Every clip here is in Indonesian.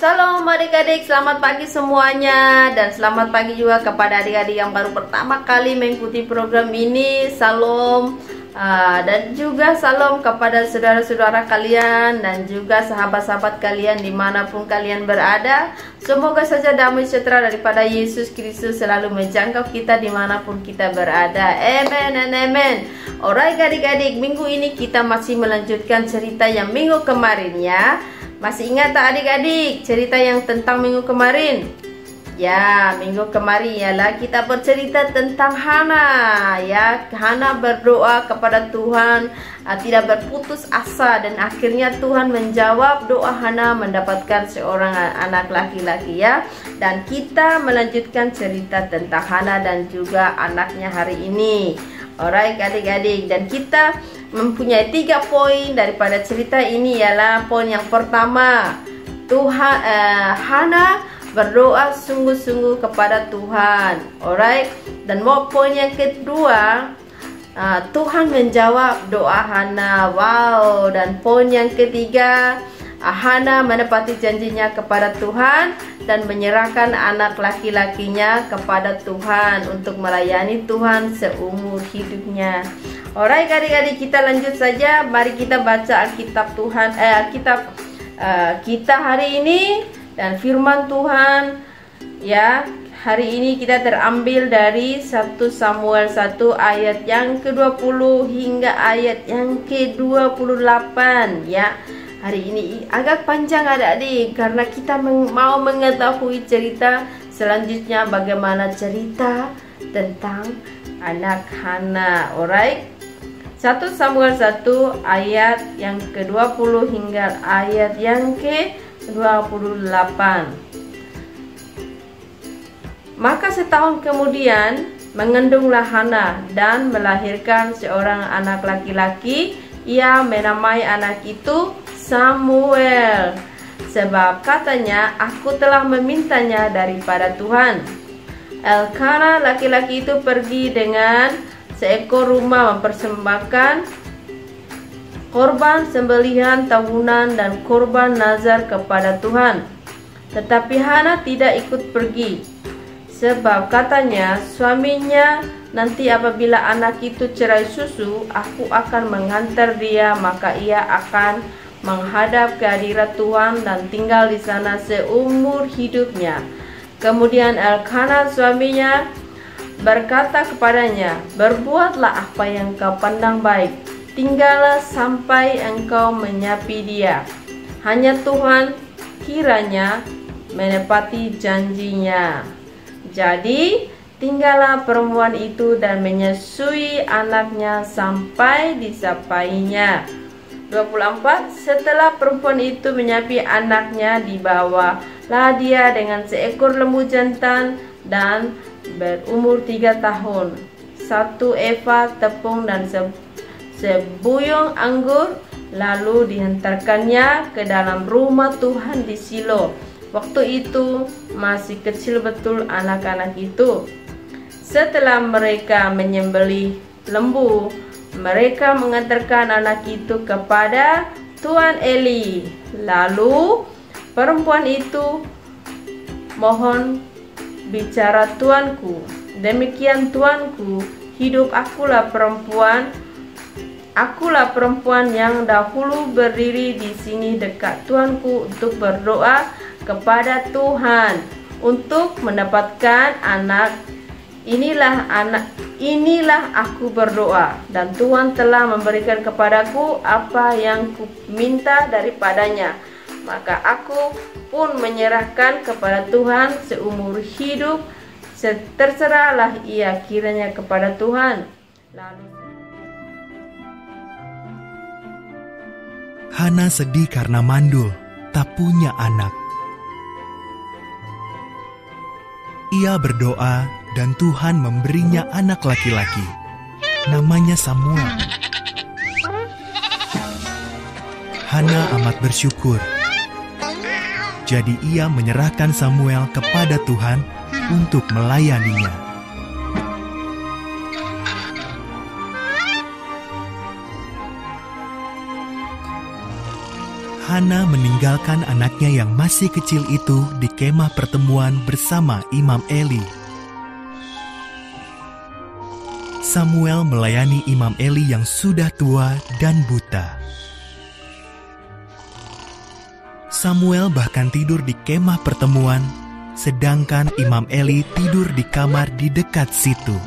Shalom adik-adik, selamat pagi semuanya. Dan selamat pagi juga kepada adik-adik yang baru pertama kali mengikuti program ini. Salam dan juga salam kepada saudara-saudara kalian dan juga sahabat-sahabat kalian dimanapun kalian berada. Semoga saja damai sejahtera daripada Yesus Kristus selalu menjangkau kita dimanapun kita berada. Amen and amen. Alright adik-adik, minggu ini kita masih melanjutkan cerita yang minggu kemarin ya. Masih ingat tak adik-adik cerita yang tentang minggu kemarin? Ya, minggu kemarin ialah kita bercerita tentang Hana ya. Hana berdoa kepada Tuhan, tidak berputus asa, dan akhirnya Tuhan menjawab doa Hana mendapatkan seorang anak laki-laki ya. Dan kita melanjutkan cerita tentang Hana dan juga anaknya hari ini. Alright adik-adik, dan kita mempunyai 3 poin daripada cerita ini. Ialah poin yang pertama, Hana berdoa sungguh-sungguh kepada Tuhan. Alright, dan poin yang kedua, Tuhan menjawab doa Hana. Wow. Dan poin yang ketiga, Hana menepati janjinya kepada Tuhan dan menyerahkan anak laki-lakinya kepada Tuhan untuk melayani Tuhan seumur hidupnya. Alright adik-adik, kita lanjut saja. Mari kita baca Alkitab Tuhan, kita hari ini. Dan firman Tuhan ya, hari ini kita terambil dari 1 Samuel 1 ayat yang ke-20 hingga ayat yang ke-28 ya. Hari ini agak panjang adik-adik karena kita mau mengetahui cerita selanjutnya, bagaimana cerita tentang anak Hana. Alright, 1 Samuel 1 ayat yang ke-20 hingga ayat yang ke-28. Maka setahun kemudian mengandunglah Hana dan melahirkan seorang anak laki-laki. Ia menamai anak itu Samuel, sebab katanya, aku telah memintanya daripada Tuhan. Elkana laki-laki itu pergi dengan seekor rumah mempersembahkan korban sembelihan tahunan dan korban nazar kepada Tuhan. Tetapi Hana tidak ikut pergi, sebab katanya suaminya, nanti apabila anak itu cerai susu, aku akan menghantar dia, maka ia akan menghadap ke hadirat Tuhan dan tinggal di sana seumur hidupnya. Kemudian Elkana suaminya berkata kepadanya, berbuatlah apa yang kau pandang baik, tinggallah sampai engkau menyapi dia. Hanya Tuhan kiranya menepati janjinya. Jadi tinggallah perempuan itu dan menyusui anaknya sampai disapainya. 24. Setelah perempuan itu menyapi anaknya, dibawalah dia dengan seekor lembu jantan dan berumur 3 tahun, 1 eva tepung dan sebuyung anggur, lalu dihantarkannya ke dalam rumah Tuhan di Shilo. Waktu itu masih kecil betul anak-anak itu. Setelah mereka menyembelih lembu, mereka mengantarkan anak itu kepada Tuan Eli. Lalu perempuan itu, mohon bicara tuanku, demikian tuanku, hidup akulah perempuan yang dahulu berdiri di sini dekat tuanku untuk berdoa kepada Tuhan untuk mendapatkan anak. Inilah aku berdoa, dan Tuhan telah memberikan kepadaku apa yang ku minta daripadanya. Maka aku pun menyerahkan kepada Tuhan seumur hidup. Terserahlah ia kiranya kepada Tuhan. Lalu Hana sedih karena mandul, tak punya anak. Ia berdoa dan Tuhan memberinya anak laki-laki. Namanya Samuel. Hana amat bersyukur. Jadi ia menyerahkan Samuel kepada Tuhan untuk melayaninya. Hana meninggalkan anaknya yang masih kecil itu di kemah pertemuan bersama Imam Eli. Samuel melayani Imam Eli yang sudah tua dan buta. Samuel bahkan tidur di kemah pertemuan, sedangkan Imam Eli tidur di kamar di dekat situ.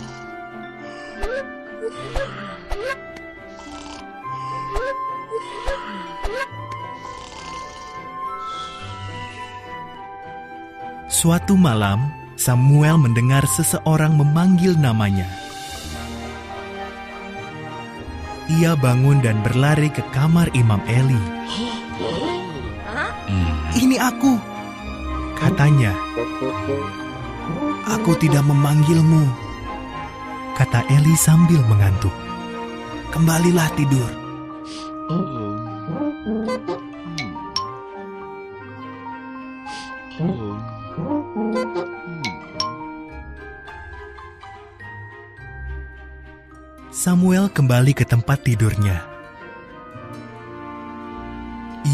Suatu malam, Samuel mendengar seseorang memanggil namanya. Ia bangun dan berlari ke kamar Imam Eli. "Ini aku," katanya. "Aku tidak memanggilmu," kata Eli sambil mengantuk. "Kembalilah tidur." Samuel kembali ke tempat tidurnya.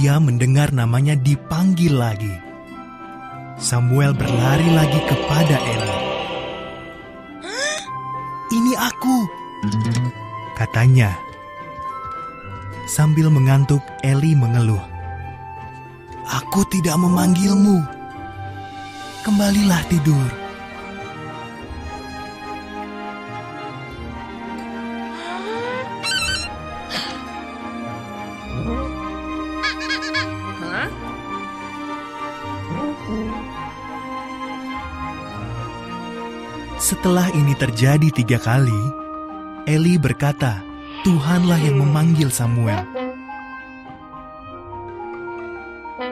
Ia mendengar namanya dipanggil lagi. Samuel berlari lagi kepada Eli. "Ini aku," katanya. Sambil mengantuk, Eli mengeluh. "Aku tidak memanggilmu. Kembalilah tidur." Setelah ini terjadi 3 kali, Eli berkata, "Tuhanlah yang memanggil Samuel."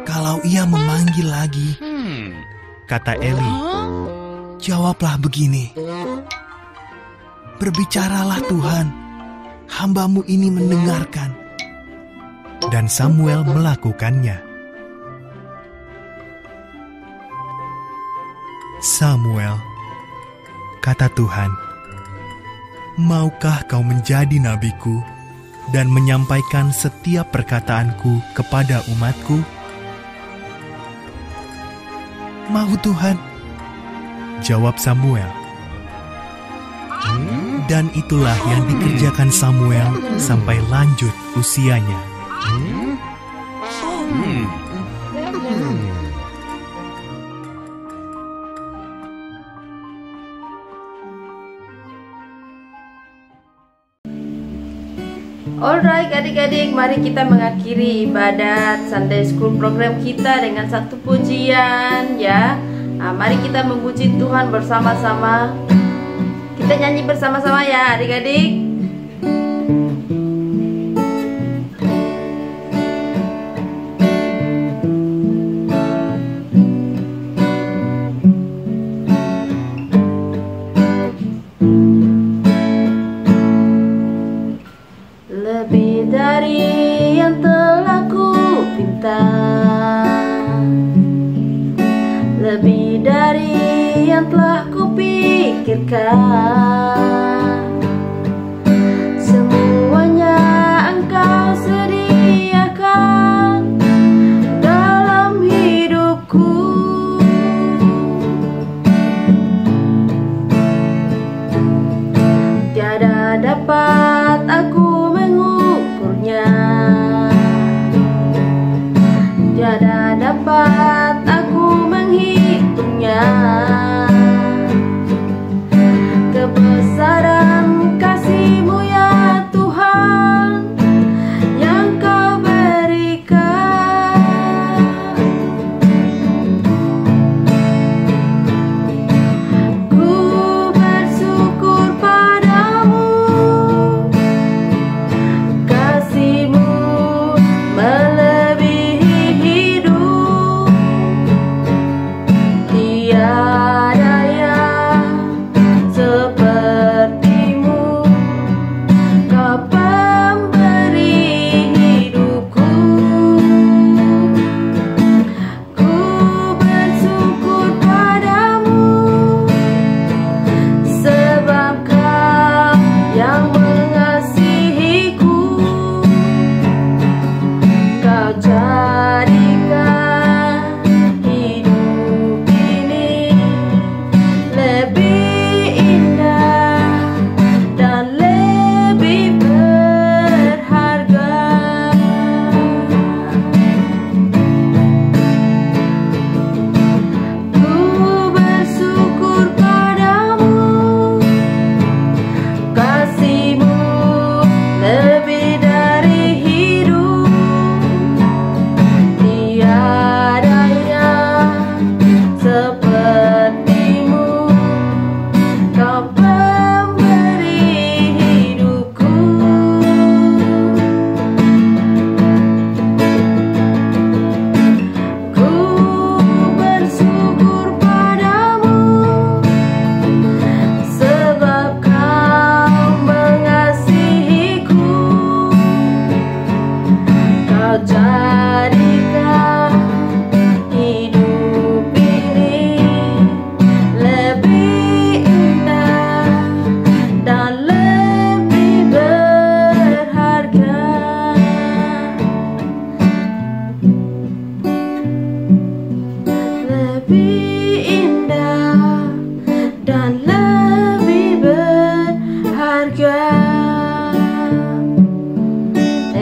"Kalau ia memanggil lagi," kata Eli, "jawablah begini, 'Berbicaralah Tuhan, hamba-Mu ini mendengarkan.'" Dan Samuel melakukannya. "Samuel," kata Tuhan, "maukah kau menjadi nabiku dan menyampaikan setiap perkataanku kepada umatku?" "Mau Tuhan," jawab Samuel. Dan itulah yang dikerjakan Samuel sampai lanjut usianya. Alright adik-adik, mari kita mengakhiri ibadat Sunday School program kita dengan satu pujian ya. Mari kita memuji Tuhan bersama-sama. Kita nyanyi bersama-sama ya adik-adik. Lebih dari yang telah ku pinta, lebih dari yang telah ku pikirkan, semuanya Engkau sediakan dalam hidupku. Tiada dapat aku tiada dapat aku menghitungnya. Kebesaran Kau jadikan hidup ini lebih indah dan lebih berharga. Lebih indah dan lebih berharga.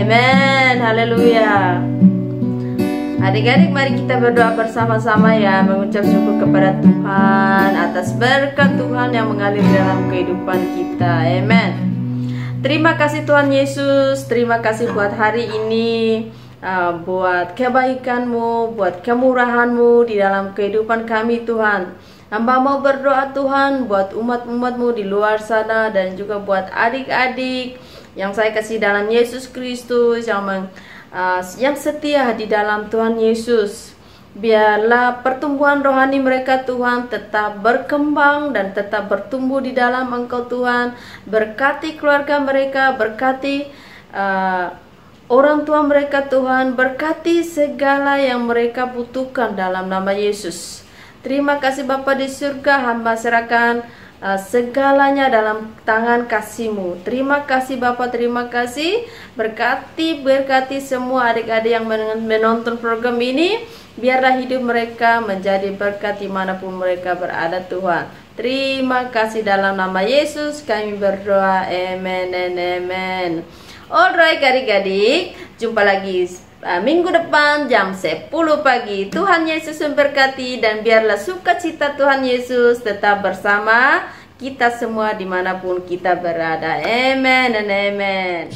Amen, haleluya. Adik-adik, mari kita berdoa bersama-sama ya, mengucap syukur kepada Tuhan atas berkat Tuhan yang mengalir dalam kehidupan kita. Amen. Terima kasih Tuhan Yesus, terima kasih buat hari ini, buat kebaikan-Mu, buat kemurahan-Mu di dalam kehidupan kami Tuhan. Hamba mau berdoa Tuhan buat umat-umat-Mu di luar sana, dan juga buat adik-adik yang saya kasih dalam Yesus Kristus, yang setia di dalam Tuhan Yesus. Biarlah pertumbuhan rohani mereka Tuhan tetap berkembang dan tetap bertumbuh di dalam Engkau Tuhan. Berkati keluarga mereka, berkati orang tua mereka Tuhan, berkati segala yang mereka butuhkan dalam nama Yesus. Terima kasih Bapa di surga, hamba serahkan segalanya dalam tangan kasih-Mu. Terima kasih Bapa, terima kasih. Berkati semua adik-adik yang menonton program ini. Biarlah hidup mereka menjadi berkat dimanapun mereka berada Tuhan. Terima kasih, dalam nama Yesus kami berdoa. Amen and amen. Alright adik-adik, jumpa lagi minggu depan jam 10 pagi. Tuhan Yesus memberkati, dan biarlah sukacita Tuhan Yesus tetap bersama kita semua dimanapun kita berada. Amen dan amen.